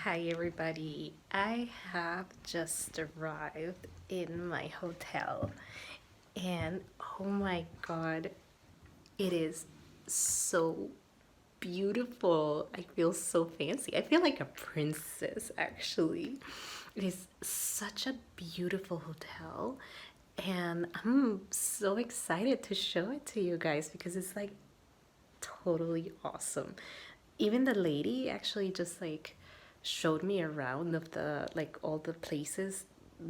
Hi everybody, I have just arrived in my hotel and oh my god, it is so beautiful. I feel so fancy. I feel like a princess actually. It is such a beautiful hotel and I'm so excited to show it to you guys because it's like totally awesome. Even the lady actually just like showed me around of the like all the places,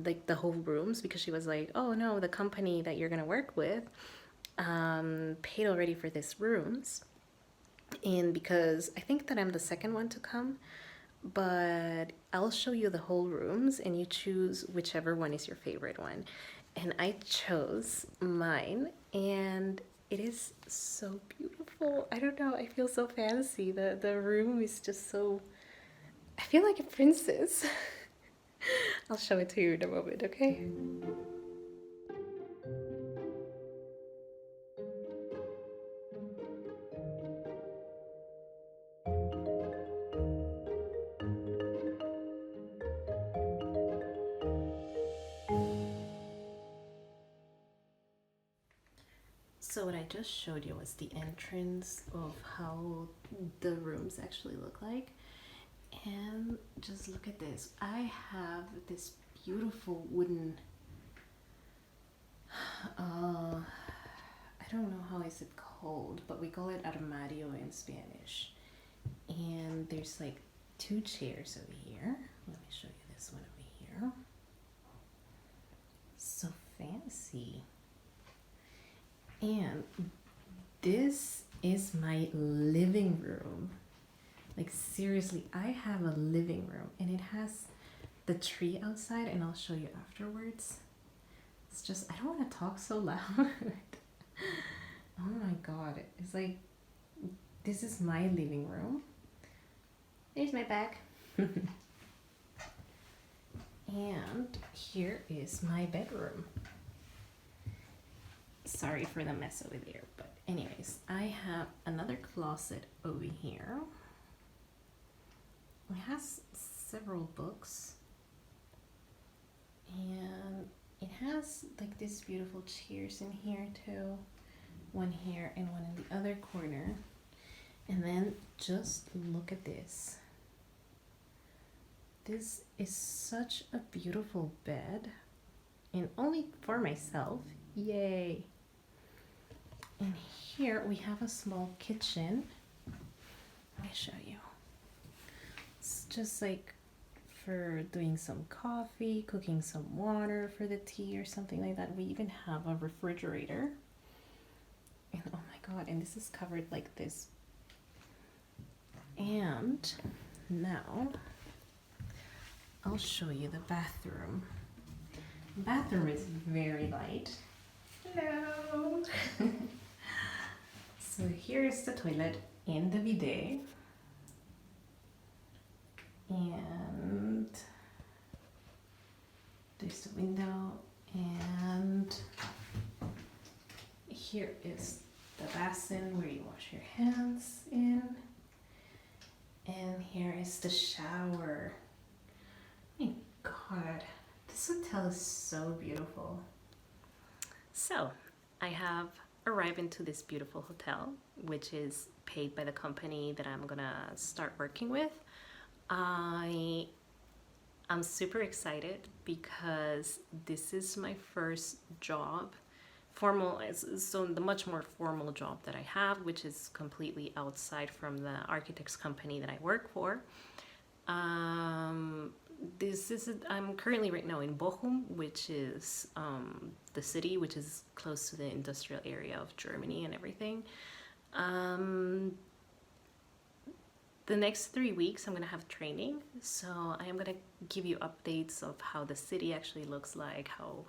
like the whole rooms, because she was like, oh no, the company that you're gonna work with paid already for these rooms. And because I think that I'm the second one to come, but I'll show you the whole rooms and you choose whichever one is your favorite one. And I chose mine and it is so beautiful. I don't know, I feel so fancy. The room is just so, I feel like a princess. I'll show it to you in a moment, okay? So what I just showed you was the entrance of how the rooms actually look like. And just look at this. I have this beautiful wooden, I don't know how is it called, but we call it armario in Spanish. And there's like two chairs over here. Let me show you this one over here. So fancy. And this is my living room. Like seriously, I have a living room and it has the tree outside and I'll show you afterwards. It's just, I don't want to talk so loud. Oh my god, it's like, this is my living room. There's my bag. And here is my bedroom. Sorry for the mess over there, but anyways, I have another closet over here. It has several books and it has like these beautiful chairs in here too, one here and one in the other corner. And then just look at this. This is such a beautiful bed and only for myself. Yay. And here we have a small kitchen. Let me show you. It's just like for doing some coffee, cooking some water for the tea or something like that. We even have a refrigerator. And oh my god, and this is covered like this. And now I'll show you the bathroom. The bathroom is very light. Hello. So here is the toilet and the bidet. And there's the window, and here is the basin where you wash your hands in, and here is the shower. Oh my god, this hotel is so beautiful. So I have arrived into this beautiful hotel, which is paid by the company that I'm gonna start working with. I'm super excited because this is my first job, formal, so the much more formal job that I have, which is completely outside from the architect's company that I work for. I'm currently right now in Bochum, which is the city, which is close to the industrial area of Germany and everything. The next 3 weeks I'm gonna have training, so I am gonna give you updates of how the city actually looks like, how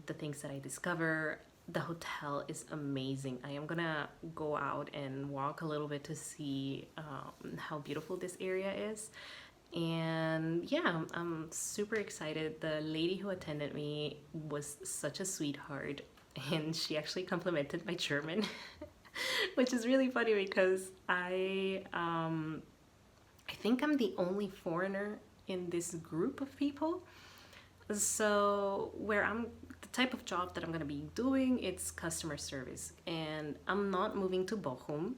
the things that I discover. The hotel is amazing. I am gonna go out and walk a little bit to see how beautiful this area is. And yeah, I'm super excited. The lady who attended me was such a sweetheart and she actually complimented my German. Which is really funny because I think I'm the only foreigner in this group of people. So where I'm the type of job that I'm gonna be doing, it's customer service, and I'm not moving to Bochum.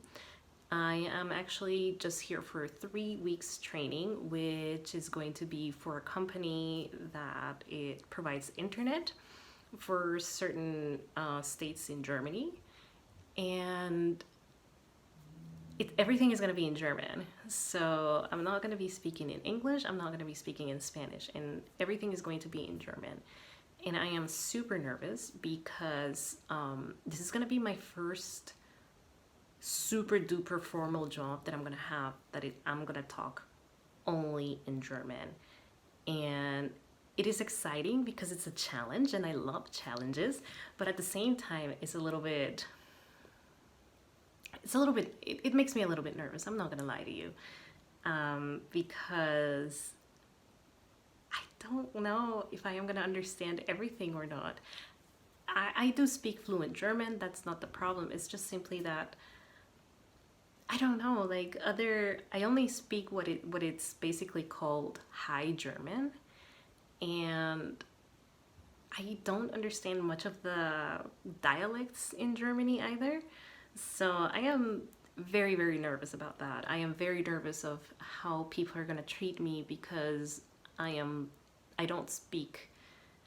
I am actually just here for 3 weeks training, which is going to be for a company that it provides internet for certain states in Germany, and everything is going to be in German. So I'm not going to be speaking in English, I'm not going to be speaking in Spanish, and everything is going to be in German. And I am super nervous because this is going to be my first super duper formal job that I'm going to have I'm going to talk only in German. And it is exciting because it's a challenge and I love challenges, but at the same time it makes me a little bit nervous. I'm not gonna lie to you, because I don't know if I am gonna understand everything or not. I do speak fluent German, that's not the problem. It's just simply that I don't know, like I only speak what it's basically called High German, and I don't understand much of the dialects in Germany either. So I am very, very nervous about that. I am very nervous of how people are gonna treat me because I don't speak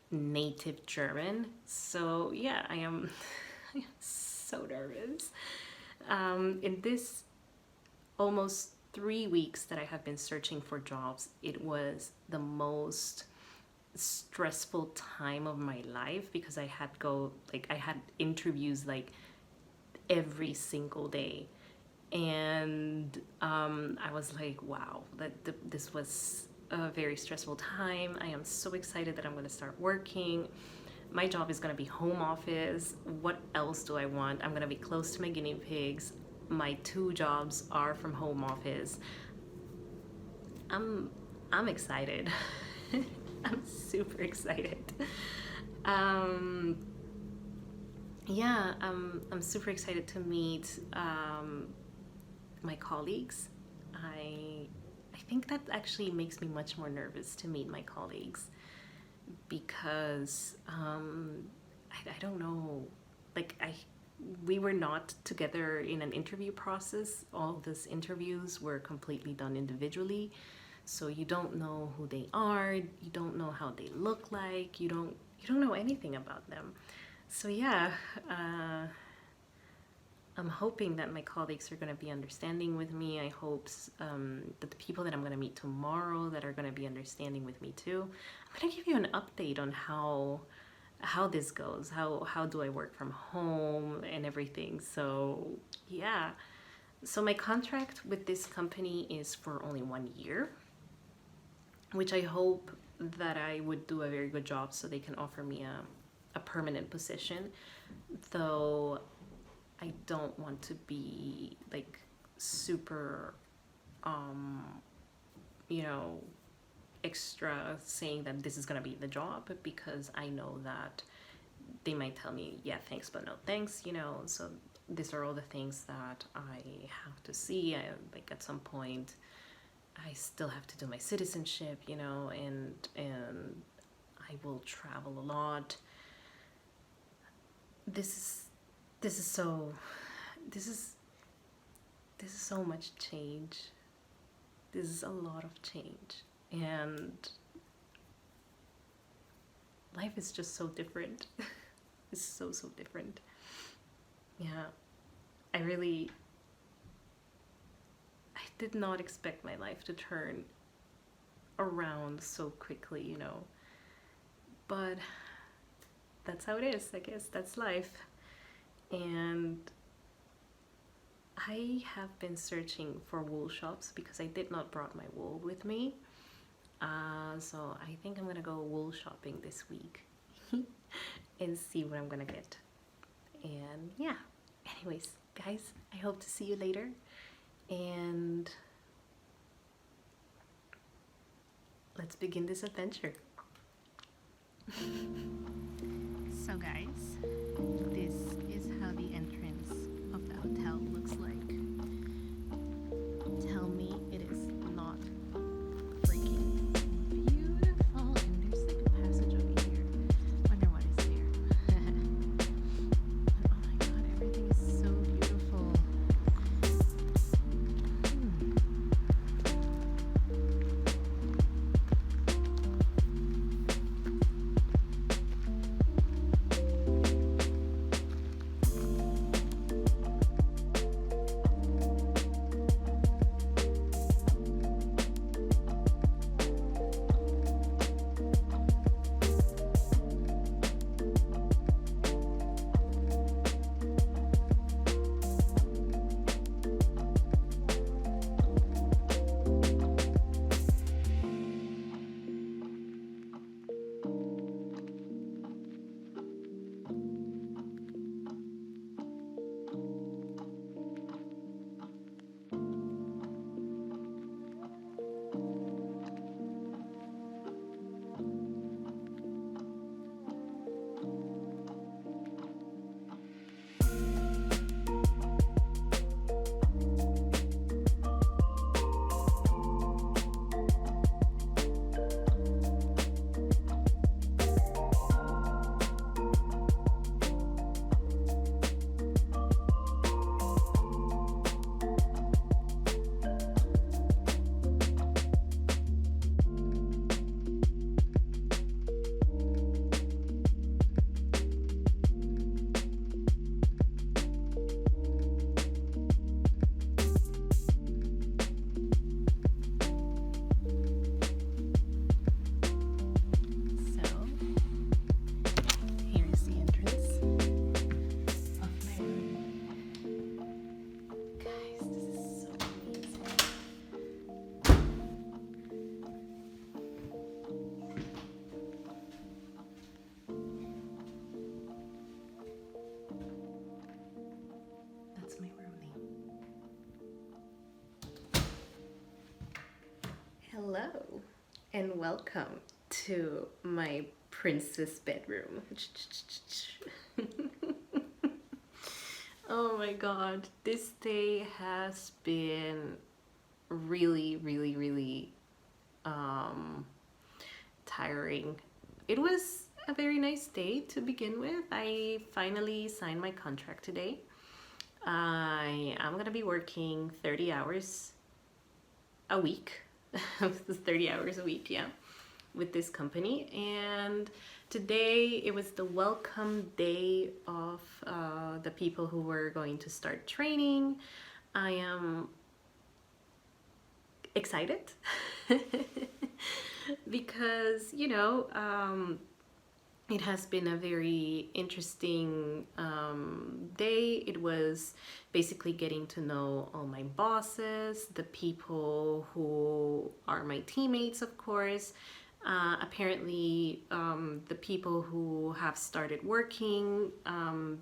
native German. So yeah, I am I am so nervous. In this almost 3 weeks that I have been searching for jobs, it was the most stressful time of my life because I had interviews like every single day, and I was like, wow, this was a very stressful time. I am so excited that I'm going to start working. My job is going to be home office. What else do I want? I'm going to be close to my guinea pigs. My 2 jobs are from home office. I'm excited. I'm super excited. Yeah, I'm super excited to meet my colleagues. I think that actually makes me much more nervous to meet my colleagues because I don't know, like we were not together in an interview process. All these interviews were completely done individually, so you don't know who they are, you don't know how they look like, you don't know anything about them. So yeah, I'm hoping that my colleagues are going to be understanding with me. I hope that the people that I'm going to meet tomorrow that are going to be understanding with me too. I'm going to give you an update on how this goes. How do I work from home and everything. So yeah. So my contract with this company is for only 1 year, which I hope that I would do a very good job so they can offer me a permanent position, though I don't want to be like super, you know, extra saying that this is gonna be the job, because I know that they might tell me, yeah, thanks, but no thanks, So these are all the things that I have to see. Like at some point, I still have to do my citizenship, and I will travel a lot. This is so this is so much change. This is a lot of change, and life is just so different. It's so different. Yeah, I did not expect my life to turn around so quickly, but that's how it is. I guess that's life. And I have been searching for wool shops because I did not brought my wool with me. So I think I'm gonna go wool shopping this week and see what I'm gonna get. And yeah, anyways, guys, I hope to see you later. And let's begin this adventure. So guys, this is how the entrance of the hotel looks like. Tell me it is not and welcome to my princess bedroom. Oh my god, this day has been really um, tiring. It was a very nice day to begin with. I finally signed my contract today. I am gonna be working 30 hours a week. 30 hours a week, yeah, with this company. And today it was the welcome day of the people who were going to start training. I am excited because, it has been a very interesting day. It was basically getting to know all my bosses, the people who are my teammates, of course. Apparently, the people who have started working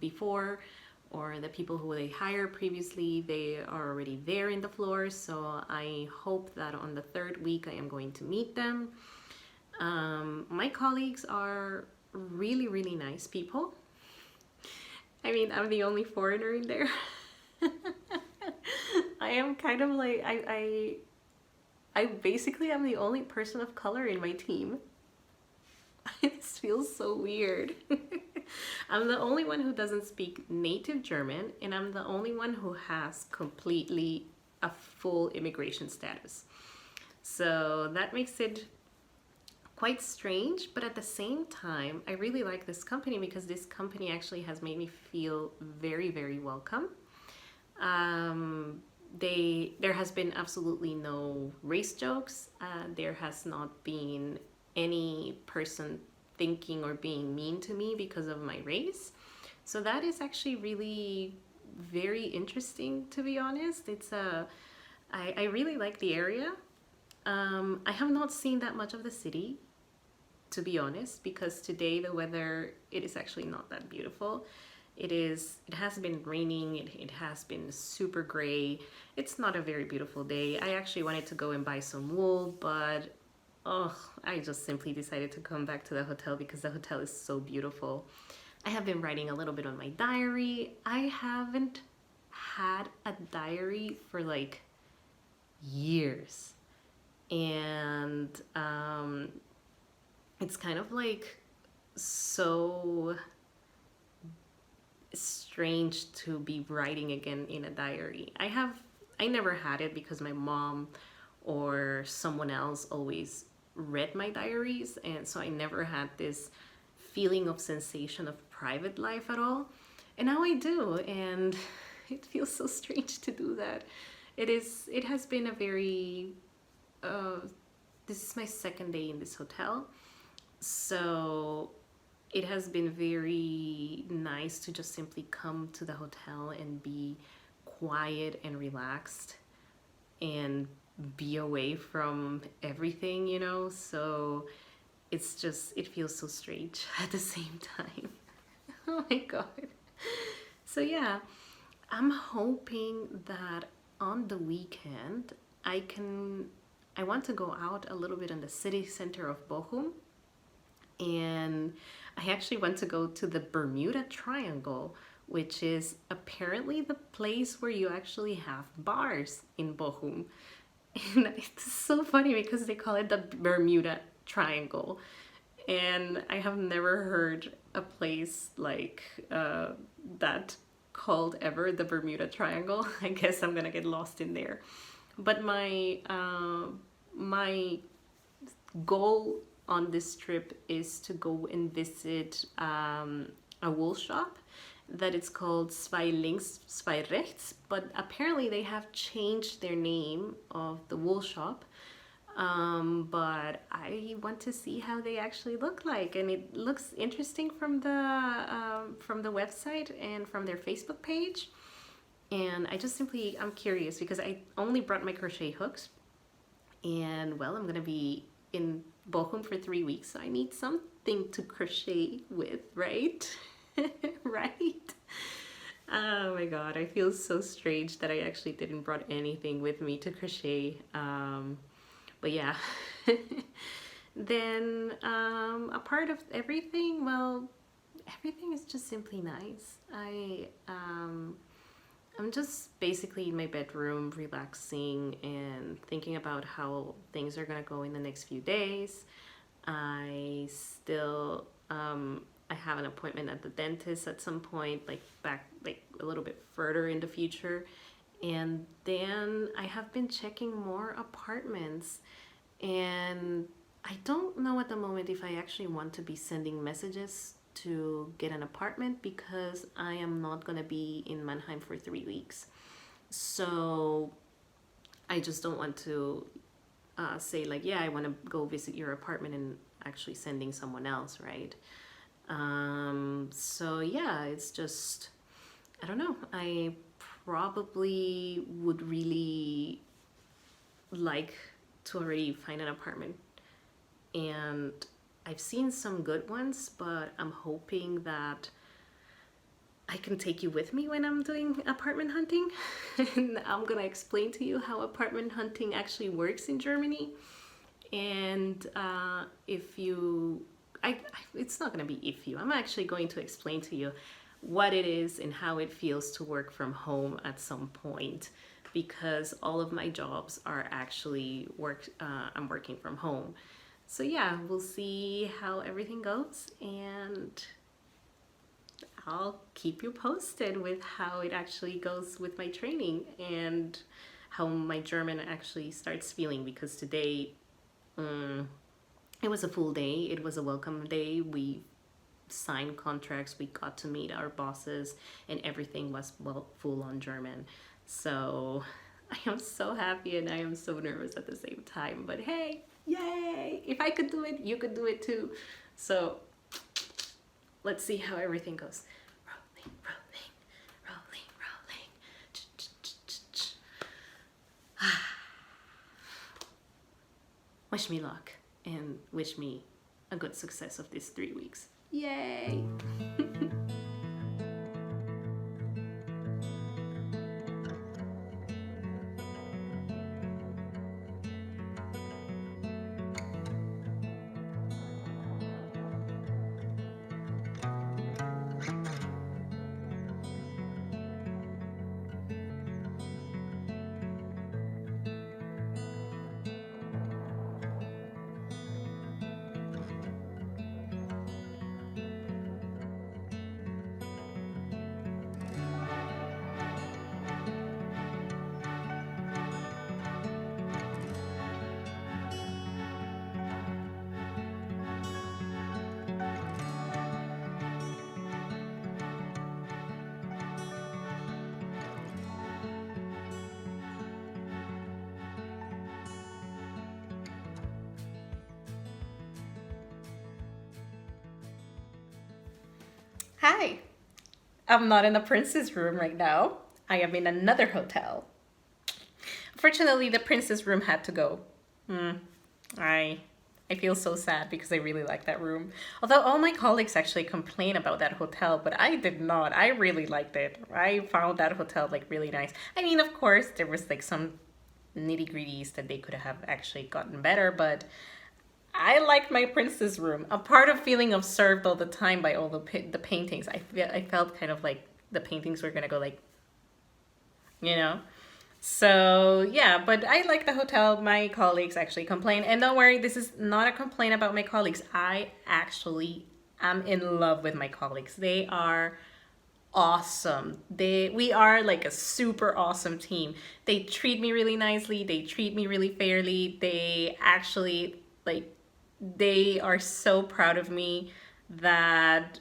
before, or the people who they hired previously, they are already there in the floor. So I hope that on the third week I am going to meet them. My colleagues are really nice people. I mean, I'm the only foreigner in there. I am kind of like I basically am the only person of color in my team. This feels so weird. I'm the only one who doesn't speak native German, and I'm the only one who has completely a full immigration status. So that makes it quite strange, but at the same time, I really like this company because this company actually has made me feel very welcome. There has been absolutely no race jokes. There has not been any person thinking or being mean to me because of my race. So that is actually really very interesting, to be honest. I really like the area. I have not seen that much of the city, to be honest, because today the weather, it is actually not that beautiful. It has been raining, it has been super gray. It's not a very beautiful day. I actually wanted to go and buy some wool, but I just simply decided to come back to the hotel because the hotel is so beautiful. I have been writing a little bit on my diary. I haven't had a diary for like years. And it's kind of like so strange to be writing again in a diary. I never had it because my mom or someone else always read my diaries, and so I never had this feeling of sensation of private life at all. And now I do, and it feels so strange to do that. It has been a very this is my second day in this hotel. So it has been very nice to just simply come to the hotel and be quiet and relaxed and be away from everything, So it feels so strange at the same time. Oh my god. So yeah, I'm hoping that on the weekend I want to go out a little bit in the city center of Bochum, and I actually want to go to the Bermuda Triangle, which is apparently the place where you actually have bars in Bochum. And it's so funny because they call it the Bermuda Triangle, and I have never heard a place like that called ever the Bermuda Triangle. I guess I'm gonna get lost in there. But my goal on this trip is to go and visit a wool shop that it's called Zwei Links, Zwei Rechts, but apparently they have changed their name of the wool shop. But I want to see how they actually look like, and it looks interesting from the website and from their Facebook page. And I'm curious because I only brought my crochet hooks, and well, I'm gonna be in Bochum for 3 weeks, so I need something to crochet with, right? Right? Oh my god, I feel so strange that I actually didn't brought anything with me to crochet. But yeah. Then a part of everything, well, everything is just simply nice. I'm just basically in my bedroom relaxing and thinking about how things are gonna go in the next few days. I still I have an appointment at the dentist at some point, like back like a little bit further in the future. And then I have been checking more apartments, and I don't know at the moment if I actually want to be sending messages to get an apartment because I am not going to be in Mannheim for 3 weeks. So I just don't want to say, like, yeah, I want to go visit your apartment and actually sending someone else, right? So yeah, it's just, I don't know. I probably would really like to already find an apartment, and I've seen some good ones, but I'm hoping that I can take you with me when I'm doing apartment hunting. And I'm gonna explain to you how apartment hunting actually works in Germany. And if you, it's not gonna be if you, I'm actually going to explain to you what it is and how it feels to work from home at some point, because all of my jobs are actually I'm working from home. So yeah, we'll see how everything goes, and I'll keep you posted with how it actually goes with my training and how my German actually starts feeling, because today it was a full day. It was a welcome day. We signed contracts, we got to meet our bosses, and everything was, well, full on German. So I am so happy and I am so nervous at the same time. But hey, yay! If I could do it, you could do it too. So let's see how everything goes. Rolling, rolling, rolling, rolling. Wish me luck and wish me a good success of these 3 weeks. Yay! Hi! I'm not in the princess room right now. I am in another hotel. Fortunately, the princess room had to go. I I feel so sad because I really like that room. Although all my colleagues actually complain about that hotel, but I did not. I really liked it. I found that hotel like really nice. I mean, of course, there was like some nitty-gritties that they could have actually gotten better, but I liked my princess room. A part of feeling observed all the time by all the paintings. I felt kind of like the paintings were gonna go like, you know. So yeah, but I like the hotel. My colleagues actually complain, and don't worry, this is not a complaint about my colleagues. I actually am in love with my colleagues. They are awesome. We are like a super awesome team. They treat me really nicely. They treat me really fairly. They actually like they are so proud of me that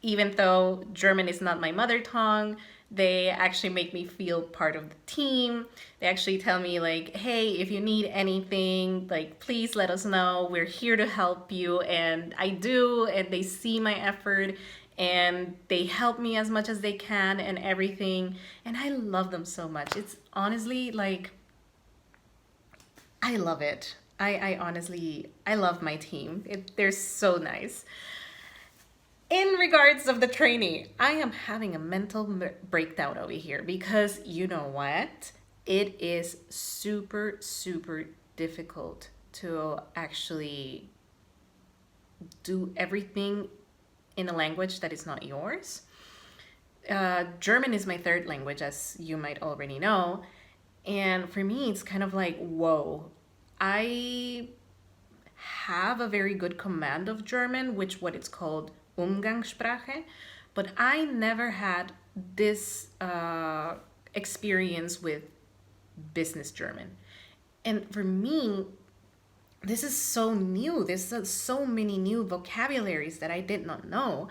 even though German is not my mother tongue, they actually make me feel part of the team. They actually tell me like, hey, if you need anything, like please let us know. We're here to help you. And I do, and they see my effort and they help me as much as they can and everything. And I love them so much. It's honestly like, I love it. I honestly, I love my team. They're so nice. In regards of the training, I am having a mental breakdown over here because you know what? It is super, super difficult to actually do everything in a language that is not yours. German is my third language, as you might already know. And for me, it's kind of like, whoa, I have a very good command of German, which what it's called Umgangssprache, but I never had this experience with business German. And for me, this is so new. There's so many new vocabularies that I did not know.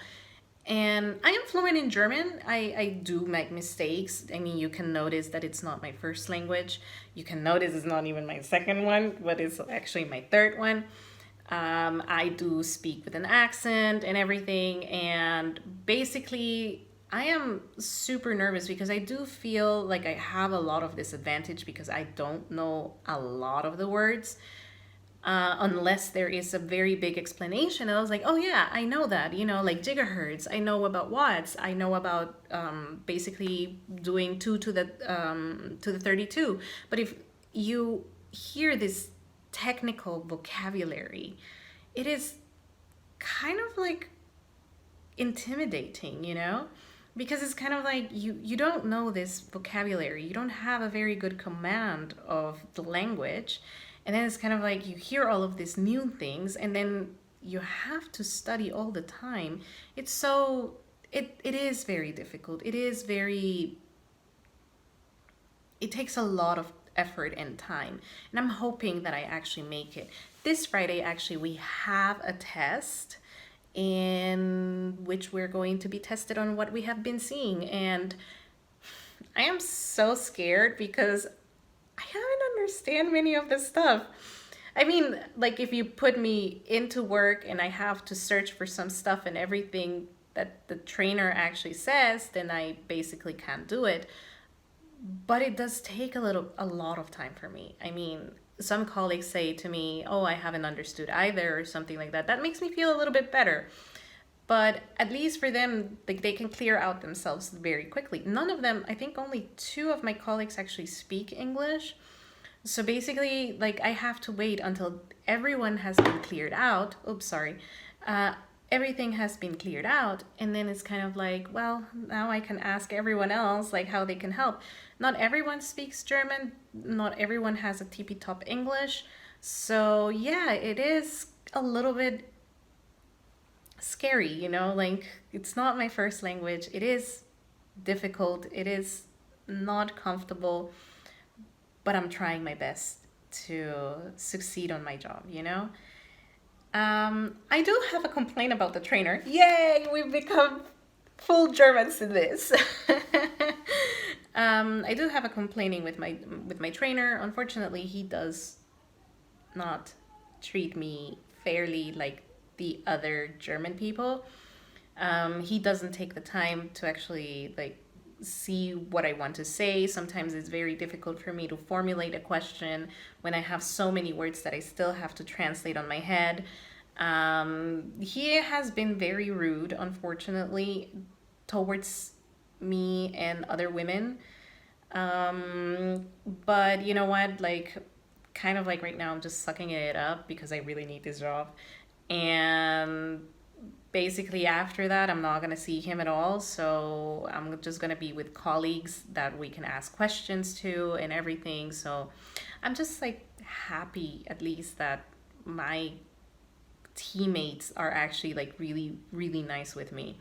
And I am fluent in German. I do make mistakes. I mean, you can notice that it's not my first language. You can notice it's not even my second one, but it's actually my third one. I do speak with an accent and everything. And basically, I am super nervous because I do feel like I have a lot of disadvantage because I don't know a lot of the words. Unless there is a very big explanation. And I was like, oh yeah, I know that, like gigahertz. I know about watts. I know about basically doing 2 to the 32. But if you hear this technical vocabulary, it is kind of like intimidating, because it's kind of like you don't know this vocabulary. You don't have a very good command of the language. And then it's kind of like you hear all of these new things and then you have to study all the time. It is very difficult. It takes a lot of effort and time. And I'm hoping that I actually make it. This Friday, actually, we have a test in which we're going to be tested on what we have been seeing. And I am so scared because I haven't understand many of this stuff. I mean, like if you put me into work and I have to search for some stuff and everything that the trainer actually says, then I basically can't do it. But it does take a lot of time for me. I mean, some colleagues say to me, "Oh, I haven't understood either," or something like that. That makes me feel a little bit better. But at least for them, like they can clear out themselves very quickly. None of them, I think only 2 of my colleagues actually speak English. So basically, like I have to wait until everyone has been cleared out. Oops, sorry. Everything has been cleared out. And then it's kind of like, well, now I can ask everyone else like how they can help. Not everyone speaks German. Not everyone has a tippy top English. So yeah, it is a little bit scary, like it's not my first language. It is difficult. It is not comfortable, but I'm trying my best to succeed on my job, I do have a complaint about the trainer. Yay, we've become full Germans in this. I do have a complaining with my trainer. Unfortunately, he does not treat me fairly like the other German people. He doesn't take the time to actually like see what I want to say. Sometimes it's very difficult for me to formulate a question when I have so many words that I still have to translate on my head. He has been very rude, unfortunately, towards me and other women. But you know what? Like, kind of like right now, I'm just sucking it up because I really need this job. And basically after that, I'm not going to see him at all. So I'm just going to be with colleagues that we can ask questions to and everything. So I'm just like happy at least that my teammates are actually like really, really nice with me.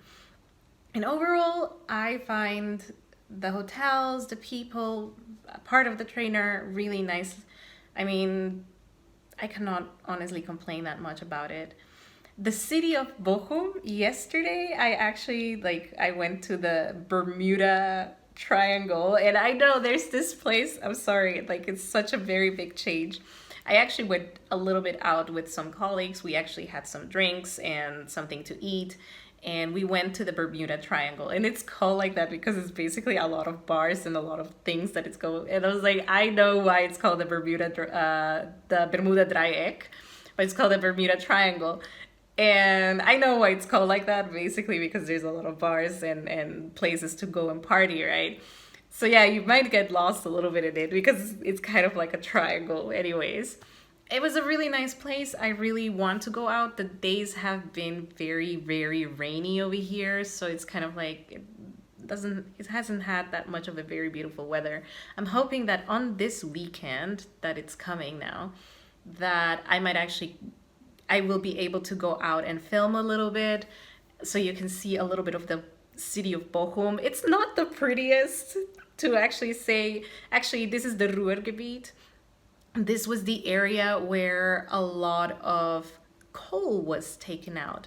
And overall, I find the hotels, the people, part of the trainer really nice. I mean, I cannot honestly complain that much about it. The city of Bochum, yesterday, I went to the Bermuda Triangle, and I know there's this place, I'm sorry, like it's such a very big change. I actually went a little bit out with some colleagues. We actually had some drinks and something to eat, and we went to the Bermuda Triangle, and it's called like that because it's basically a lot of bars and a lot of things that it's called. And I was like, I know why it's called the Bermuda Dreieck, but it's called the Bermuda Triangle. And I know why it's called like that, basically because there's a lot of bars and places to go and party, right? So yeah, you might get lost a little bit in it because it's kind of like a triangle anyways. it was a really nice place. I really want to go out. The days have been very, very rainy over here, so it's kind of like it hasn't had that much of a very beautiful weather. I'm hoping that on this weekend that it's coming now, that I will be able to go out and film a little bit, so you can see a little bit of the city of Bochum. It's not the prettiest to actually say. Actually, this is the Ruhrgebiet. This was the area where a lot of coal was taken out,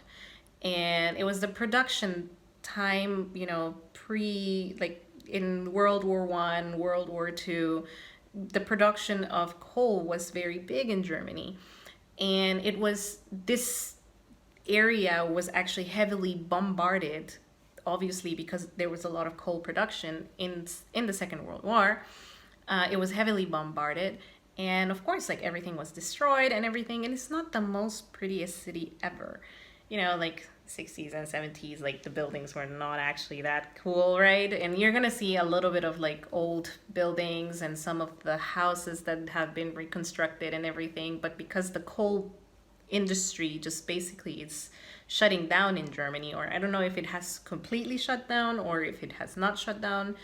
and it was the production time, pre, like, in World War I, World War II, the production of coal was very big in Germany, and this area was actually heavily bombarded, obviously because there was a lot of coal production in the Second World War. It was heavily bombarded, and of course, like, everything was destroyed and everything, and it's not the most prettiest city ever. Like 60s and 70s, like, the buildings were not actually that cool, right? And you're gonna see a little bit of, like, old buildings and some of the houses that have been reconstructed and everything, but because the coal industry just basically is shutting down in Germany, or I don't know if it has completely shut down or if it has not shut down,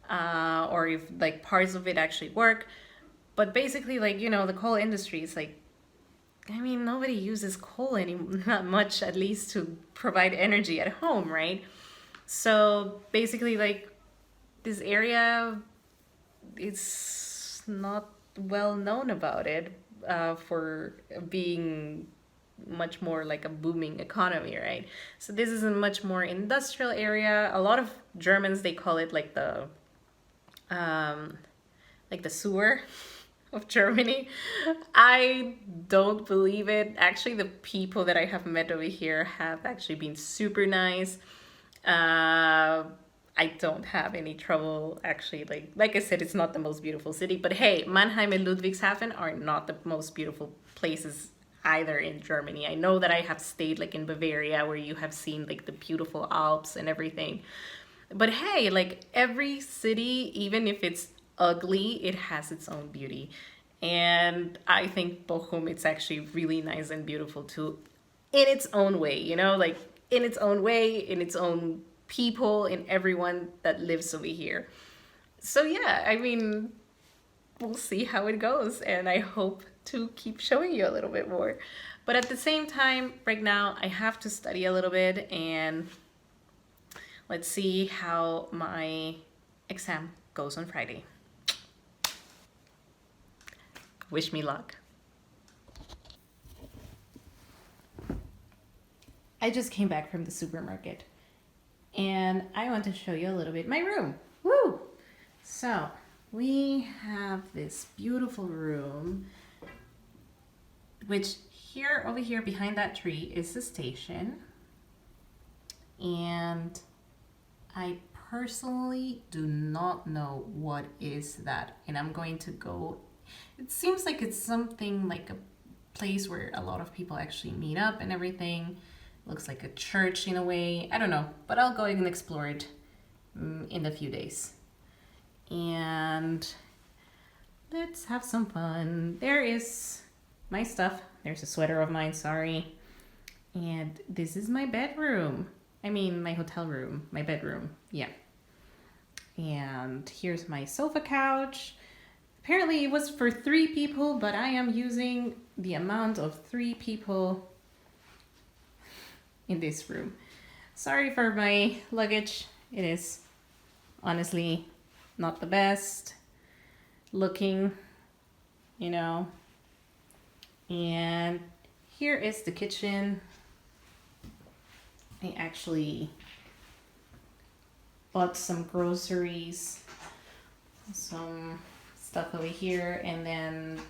or if, like, parts of it actually work. But basically, like, the coal industry is like, I mean, nobody uses coal anymore, not much, at least to provide energy at home, right? So basically, like, this area, it's not well known about it, for being much more like a booming economy, right? So this is a much more industrial area. A lot of Germans, they call it like the sewer of Germany. I don't believe it. Actually, the people that I have met over here have actually been super nice. I don't have any trouble, actually. Like I said, it's not the most beautiful city, but hey, Mannheim and Ludwigshafen are not the most beautiful places either in Germany. I know that I have stayed, like, in Bavaria, where you have seen, like, the beautiful Alps and everything. But hey, like, every city, even if it's ugly, it has its own beauty. And I think Bochum, it's actually really nice and beautiful too, in its own way, like, in its own way, in its own people, in everyone that lives over here. So yeah, I mean, we'll see how it goes, and I hope to keep showing you a little bit more. But at the same time, right now, I have to study a little bit, and let's see how my exam goes on Friday. Wish me luck. I just came back from the supermarket, and I want to show you a little bit my room. Woo! So we have this beautiful room, which over here behind that tree is the station. And I personally do not know what is that. And I'm going to go, it seems like it's something like a place where a lot of people actually meet up and everything. Looks like a church in a way. I don't know, but I'll go and explore it in a few days. And let's have some fun. There is my stuff. There's a sweater of mine, sorry. And this is my bedroom. I mean, my hotel room, my bedroom, yeah. And here's my sofa couch. Apparently it was for 3 people, but I am using the amount of 3 people in this room. Sorry for my luggage. It is honestly not the best looking, And here is the kitchen. I actually bought some groceries, some stuff over here, and then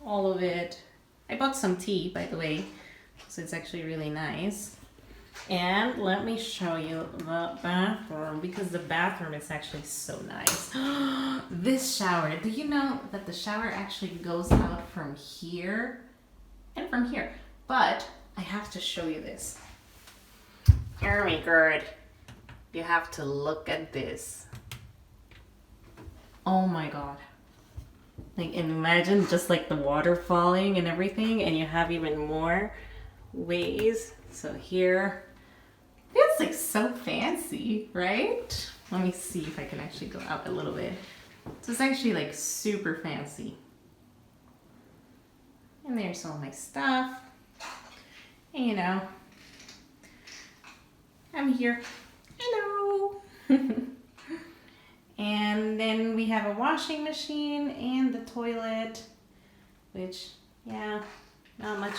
all of it. I bought some tea, by the way, so it's actually really nice. And let me show you the bathroom, because the bathroom is actually so nice. This shower, do you know that the shower actually goes out from here and from here? But I have to show you this. Oh my god, you have to look at this. Oh my god. Like, and imagine just like the water falling and everything, and you have even more ways. So here, it's like so fancy, right? Let me see if I can actually go out a little bit. So it's actually like super fancy. And there's all my stuff. And, you know, I'm here. Hello. And then we have a washing machine and the toilet, which, yeah, not much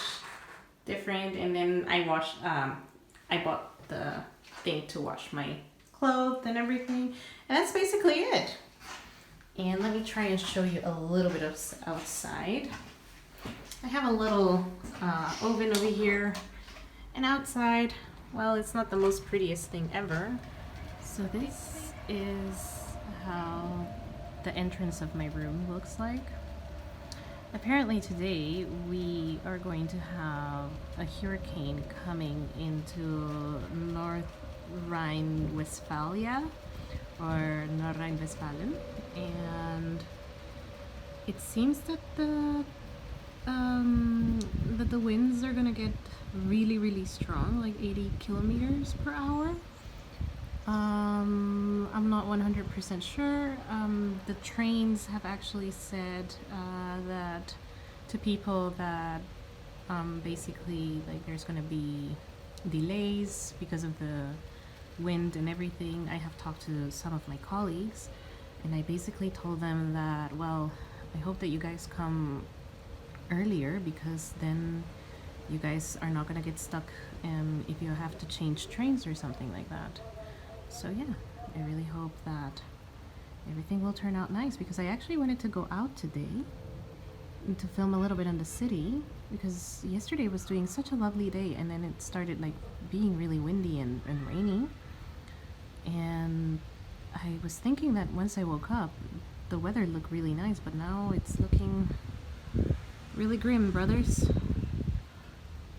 different. And then I bought the thing to wash my clothes and everything. And that's basically it. And let me try and show you a little bit of outside. I have a little oven over here. And outside, well, it's not the most prettiest thing ever. So this is how the entrance of my room looks like. Apparently today we are going to have a hurricane coming into North Rhine-Westphalia or North Rhine-Westphalen, and it seems that the winds are gonna get really strong, like 80 kilometers per hour. I'm not 100% sure. The trains have actually said that to people that basically like there's gonna be delays because of the wind and everything. I have talked to some of my colleagues, and I basically told them that, well, I hope that you guys come earlier, because then you guys are not gonna get stuck if you have to change trains or something like that. So yeah, I really hope that everything will turn out nice, because I actually wanted to go out today to film a little bit in the city, because yesterday was doing such a lovely day, and then it started like being really windy and rainy. And I was thinking that once I woke up, the weather looked really nice, but now it's looking really grim, brothers.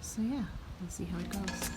So yeah, we'll see how it goes.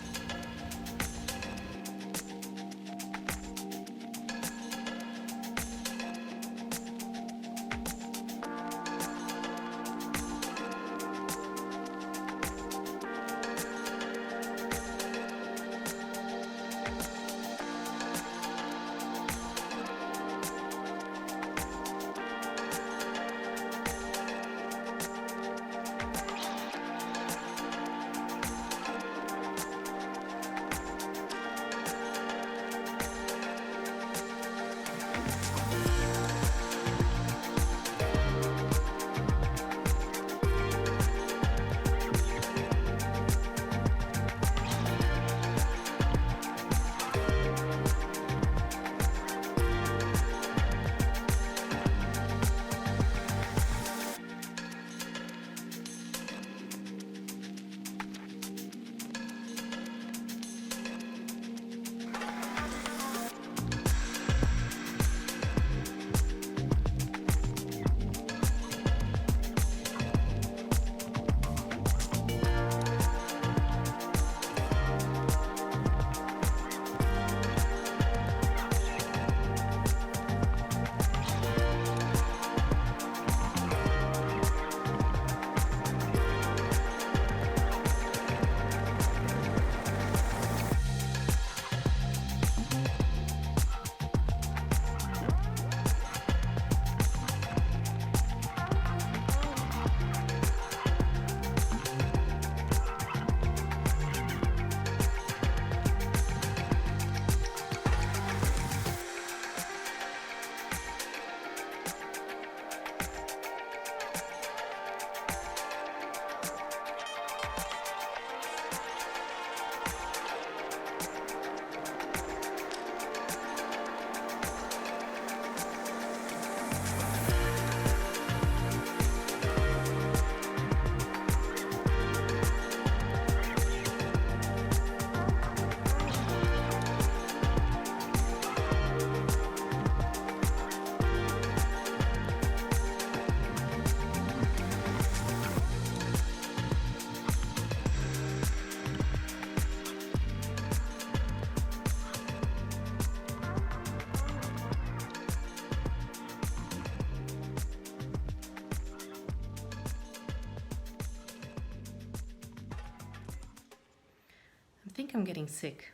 think I'm getting sick.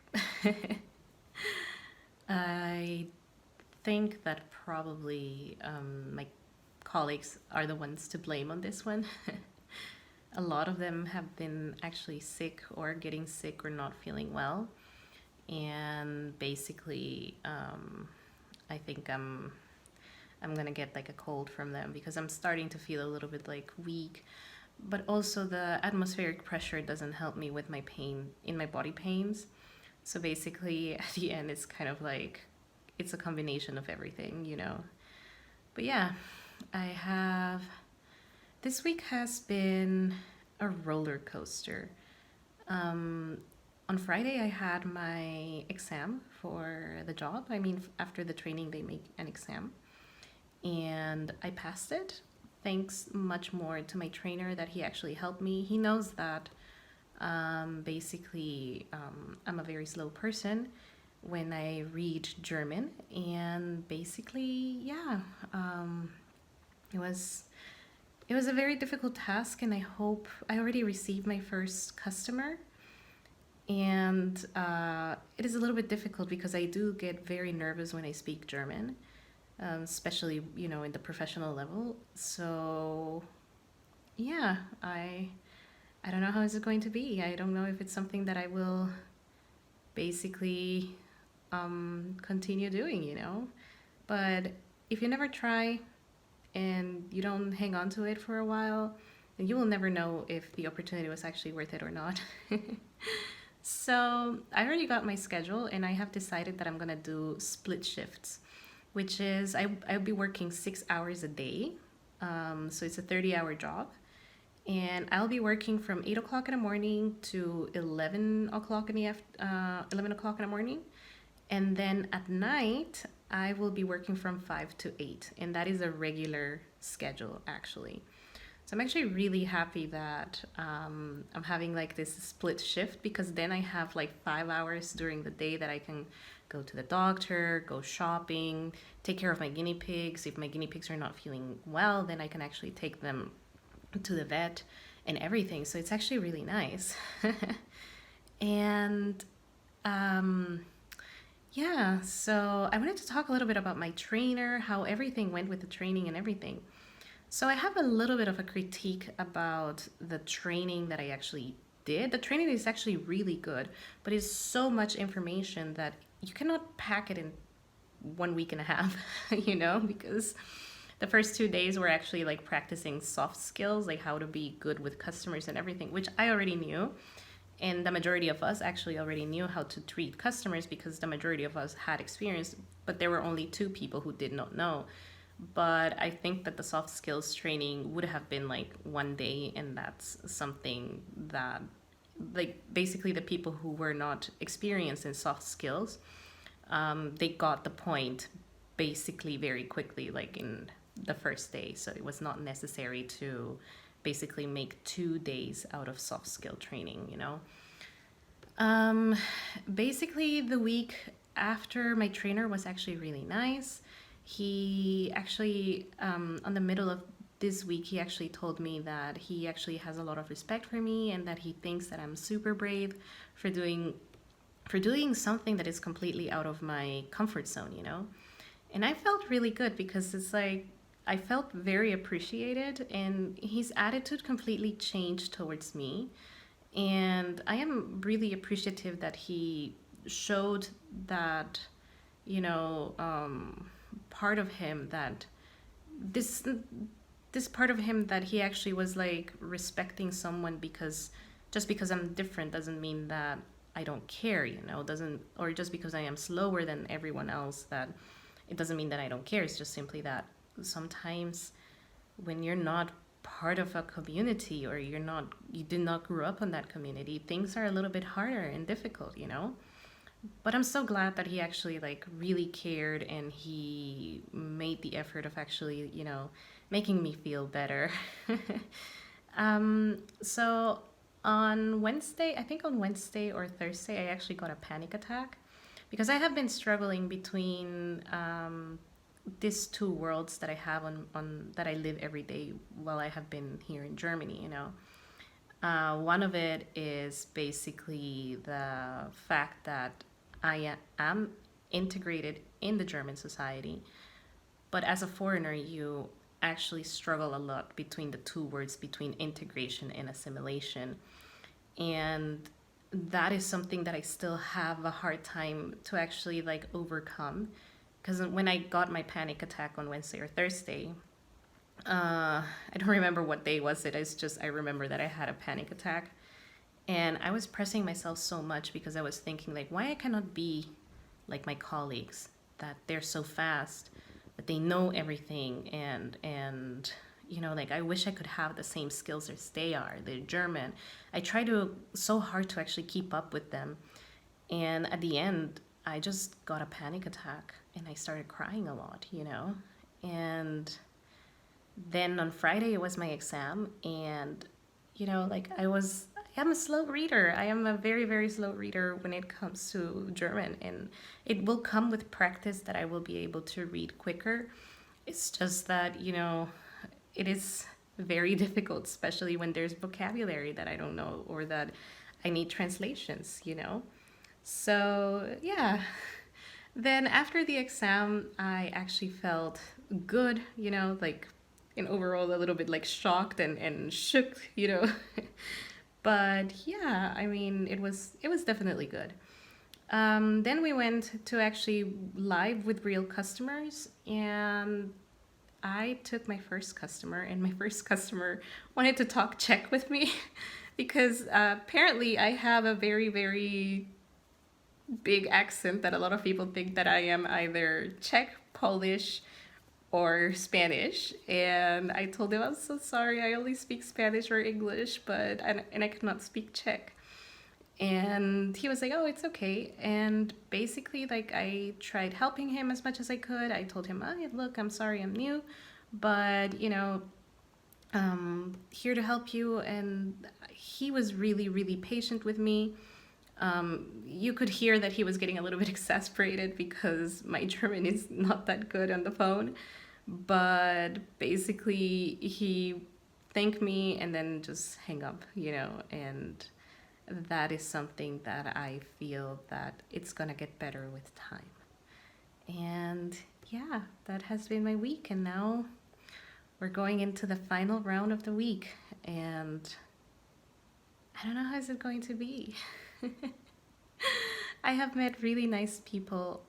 I think that probably my colleagues are the ones to blame on this one. A lot of them have been actually sick or getting sick or not feeling well. And basically, I think I'm gonna get like a cold from them because I'm starting to feel a little bit like weak. But also the atmospheric pressure doesn't help me with my pain in my body pains. So basically, at the end, it's kind of like it's a combination of everything. But yeah, I have. This week has been a roller coaster. Um, on Friday, I had my exam for the job. I mean, after the training, they make an exam, and I passed it. Thanks much more to my trainer that he actually helped me. He knows that basically I'm a very slow person when I read German, and basically, yeah, it was it was a very difficult task, and I hope I already received my first customer. And it is a little bit difficult because I do get very nervous when I speak German, especially in the professional level. So yeah, I don't know how is it going to be. I don't know if it's something that I will basically continue doing. But if you never try and you don't hang on to it for a while, then you will never know if the opportunity was actually worth it or not. So I already got my schedule, and I have decided that I'm gonna do split shifts, which is I'll be working 6 hours a day. So it's a 30-hour job, and I'll be working from 8 o'clock in the morning to 11 o'clock 11 o'clock in the morning, and then at night I will be working from 5 to 8, and that is a regular schedule actually. So I'm actually really happy that I'm having like this split shift, because then I have like 5 hours during the day that I can go to the doctor, go shopping, take care of my guinea pigs. If my guinea pigs are not feeling well, then I can actually take them to the vet and everything. So it's actually really nice. And yeah, so I wanted to talk a little bit about my trainer, how everything went with the training and everything. So I have a little bit of a critique about the training that I actually did. The training is actually really good, but it's so much information that you cannot pack it in 1 week and a half, because the first 2 days were actually like practicing soft skills, like how to be good with customers and everything, which I already knew. And the majority of us actually already knew how to treat customers because the majority of us had experience, but there were only 2 people who did not know. But I think that the soft skills training would have been like 1 day, and that's something that, like, basically the people who were not experienced in soft skills, they got the point basically very quickly, like in the first day. So it was not necessary to basically make 2 days out of soft skill training. Basically, the week after my trainer was actually really nice. He actually, on the middle of this week, he actually told me that he actually has a lot of respect for me, and that he thinks that I'm super brave for doing something that is completely out of my comfort zone. And I felt really good because it's like I felt very appreciated, and his attitude completely changed towards me. And I am really appreciative that he showed that, you know, part of him that this this part of him that he actually was like respecting someone, because just because I'm different doesn't mean that I don't care, doesn't, or just because I am slower than everyone else, that it doesn't mean that I don't care. It's just simply that sometimes when you're not part of a community, or you did not grow up in that community, things are a little bit harder and difficult. But I'm so glad that he actually like really cared, and he made the effort of actually, making me feel better. So on Wednesday, I think on Wednesday or Thursday, I actually got a panic attack because I have been struggling between these two worlds that I have on that I live every day while I have been here in Germany. One of it is basically the fact that am integrated in the German society, but as a foreigner, you actually struggle a lot between the two words, between integration and assimilation. And that is something that I still have a hard time to actually like overcome. Because when I got my panic attack on Wednesday or Thursday, I don't remember what day was it. It's just I remember that I had a panic attack, and I was pressing myself so much because I was thinking like, why I cannot be like my colleagues, that they're so fast, that they know everything, and like I wish I could have the same skills as they are. They're German. I try to so hard to actually keep up with them, and at the end, I just got a panic attack and I started crying a lot. And then on Friday it was my exam, and like I am a slow reader. I am a very, very slow reader when it comes to German, and it will come with practice that I will be able to read quicker. It's just that, it is very difficult, especially when there's vocabulary that I don't know or that I need translations. So, yeah. Then after the exam, I actually felt good, like in overall a little bit like shocked and shook. But yeah, I mean, it was definitely good. Then we went to actually live with real customers, and I took my first customer, and my first customer wanted to talk Czech with me because apparently I have a very, very big accent that a lot of people think that I am either Czech, Polish, or Spanish. And I told him, I'm so sorry, I only speak Spanish or English, and I cannot speak Czech. And he was like, oh, it's okay. And basically, like, I tried helping him as much as I could. I told him, oh, look, I'm sorry, I'm new, but, here to help you. And he was really, really patient with me. You could hear that he was getting a little bit exasperated because my German is not that good on the phone. But basically, he thanked me and then just hang up. And that is something that I feel that it's gonna get better with time. And yeah, that has been my week. And now we're going into the final round of the week. And I don't know how is it going to be. I have met really nice people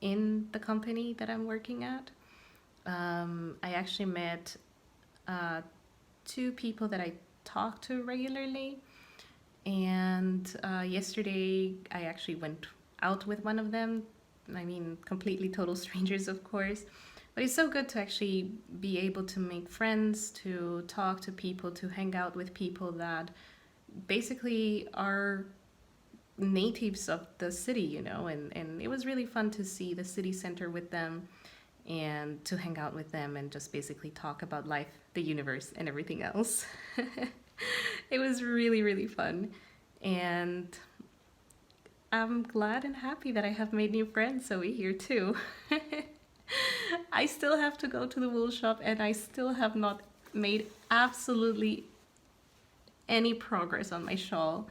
in the company that I'm working at. I actually met two people that I talk to regularly. And yesterday I actually went out with one of them. I mean, completely total strangers, of course. But it's so good to actually be able to make friends, to talk to people, to hang out with people that basically are natives of the city. And it was really fun to see the city center with them and to hang out with them and just basically talk about life, the universe, and everything else. It was really, really fun. And I'm glad and happy that I have made new friends over here too. I still have to go to the wool shop, and I still have not made absolutely any progress on my shawl.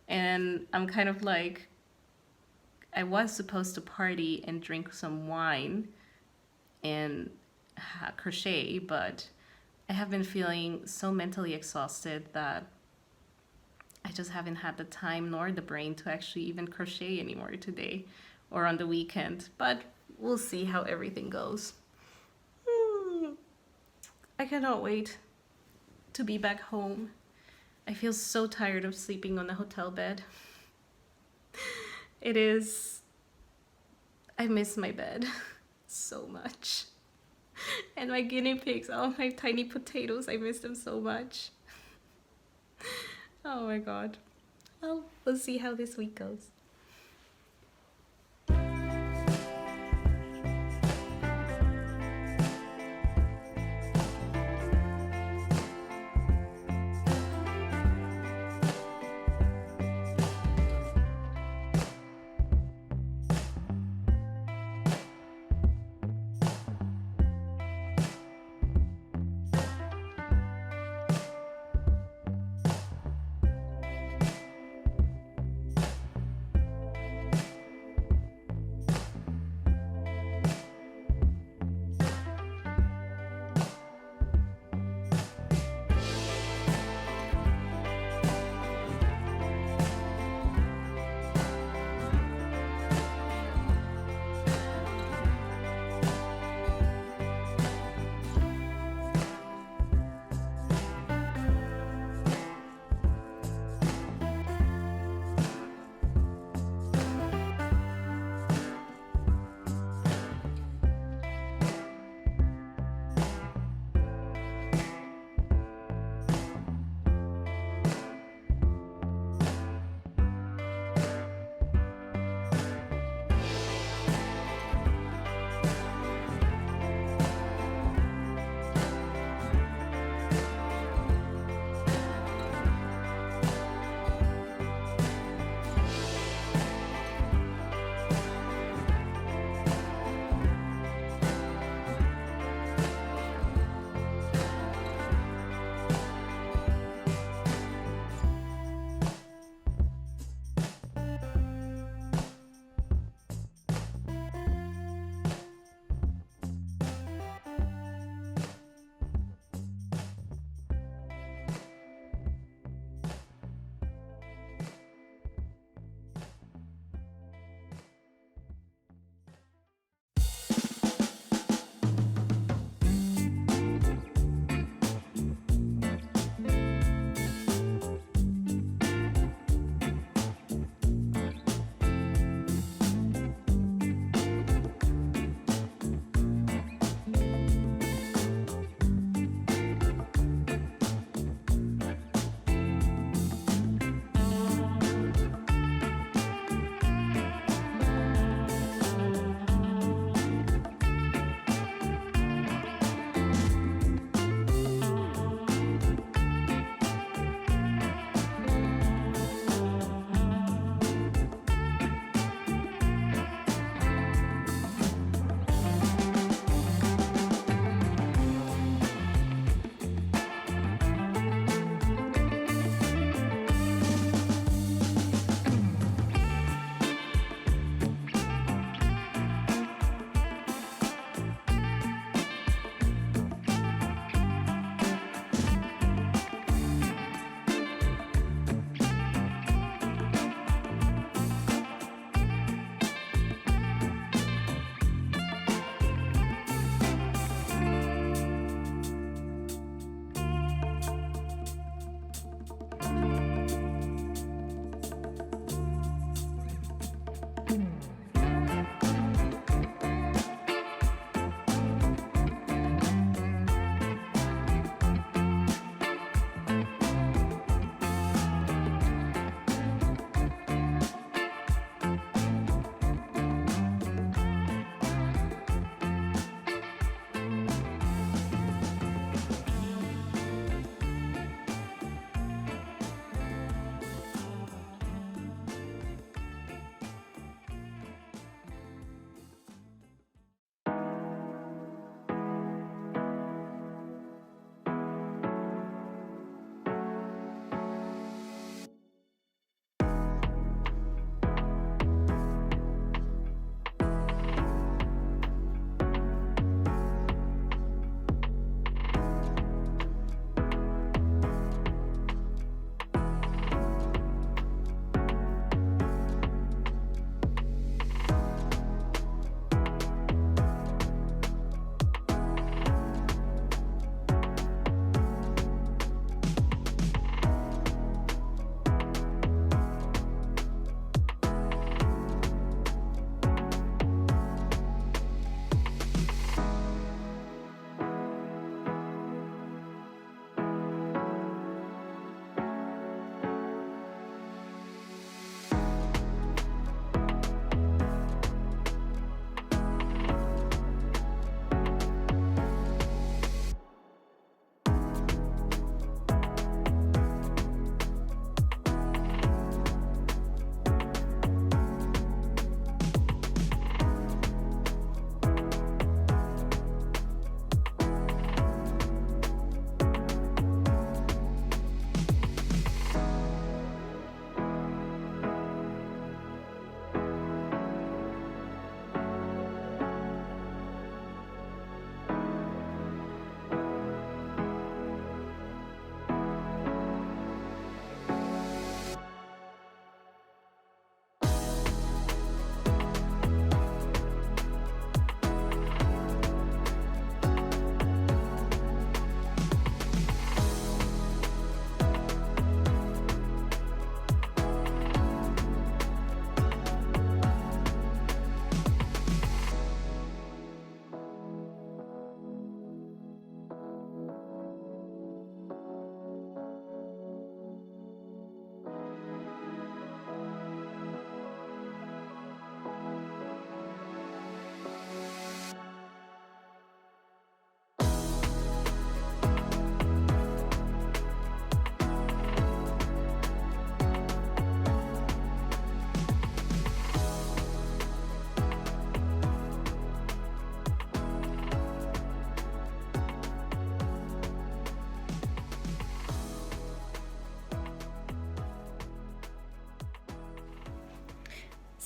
And I'm kind of like, I was supposed to party and drink some wine and crochet, but I have been feeling so mentally exhausted that I just haven't had the time nor the brain to actually even crochet anymore today or on the weekend. But we'll see how everything goes. I cannot wait to be back home. I feel so tired of sleeping on the hotel bed. It is... I miss my bed so much. And my guinea pigs, oh, my tiny potatoes, I miss them so much. Oh my god. Well, we'll see how this week goes.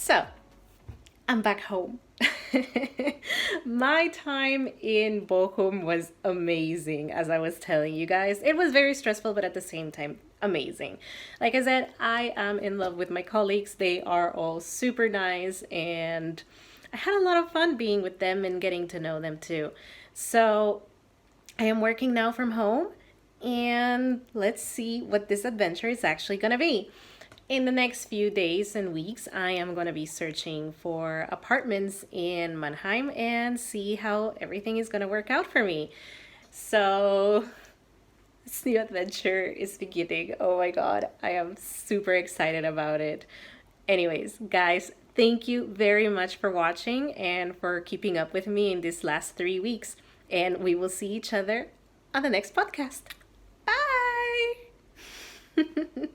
So, I'm back home. My time in Bochum was amazing, as I was telling you guys. It was very stressful, but at the same time, amazing. Like I said, I am in love with my colleagues. They are all super nice, and I had a lot of fun being with them and getting to know them too. So, I am working now from home, and let's see what this adventure is actually gonna be. In the next few days and weeks, I am going to be searching for apartments in Mannheim and see how everything is going to work out for me. So, this new adventure is beginning. Oh my god, I am super excited about it. Anyways, guys, thank you very much for watching and for keeping up with me in these last 3 weeks. And we will see each other on the next podcast. Bye!